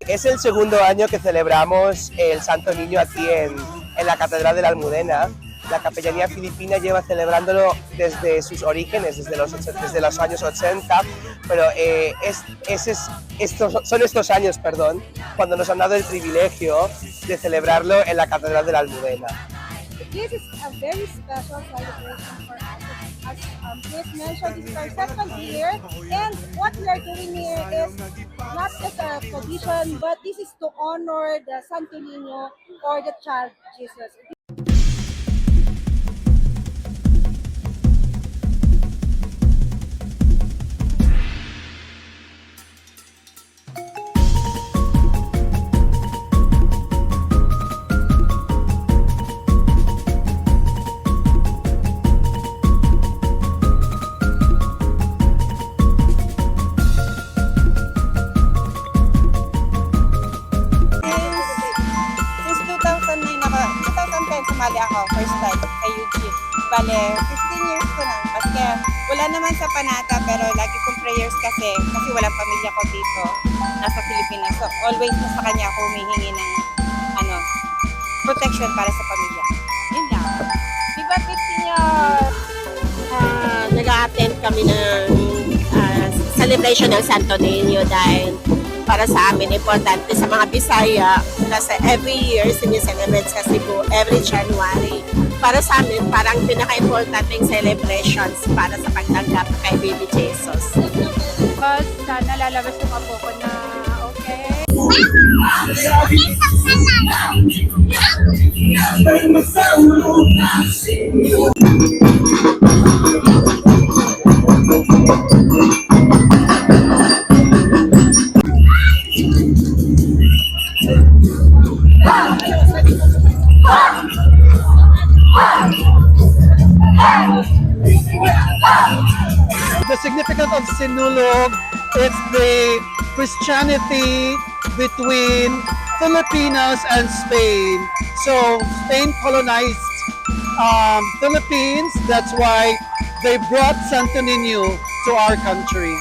Es el segundo año que celebramos el Santo Niño aquí en la Catedral de la Almudena. La Capellanía Filipina lleva celebrándolo desde sus orígenes, desde los años 80, pero son estos años, perdón, cuando nos han dado el privilegio de celebrarlo en la Catedral de la Almudena. This is a very special celebration for us. As Chris mentioned, this is our second year, and what we are doing here is not just a tradition, but this is to honor the Santo Niño or the child Jesus. Since 2010 sumali ako, first time kay Eugene. Bale, 15 years ko na. Kasi wala naman sa Panata, pero lagi kong prayers kasi walang pamilya ko dito, nasa Pilipinas. So, always na sa kanya ako humihingi ng protection para sa pamilya. Yun lang. Di ba 15 years nag-attend kami ng celebration ng Santo Niño dahil para sa amin, importante sa mga Bisaya kasi every year sineselebrate sa Cebu, every January. Para sa amin, parang pinaka-importanting celebrations para sa pagtanggap kay Baby Jesus. Because nalalabas yung apo ko na okay. The significance of Sinulog is the Christianity between Filipinos and Spain. So Spain colonized Philippines. That's why they brought Santo Niño to our country.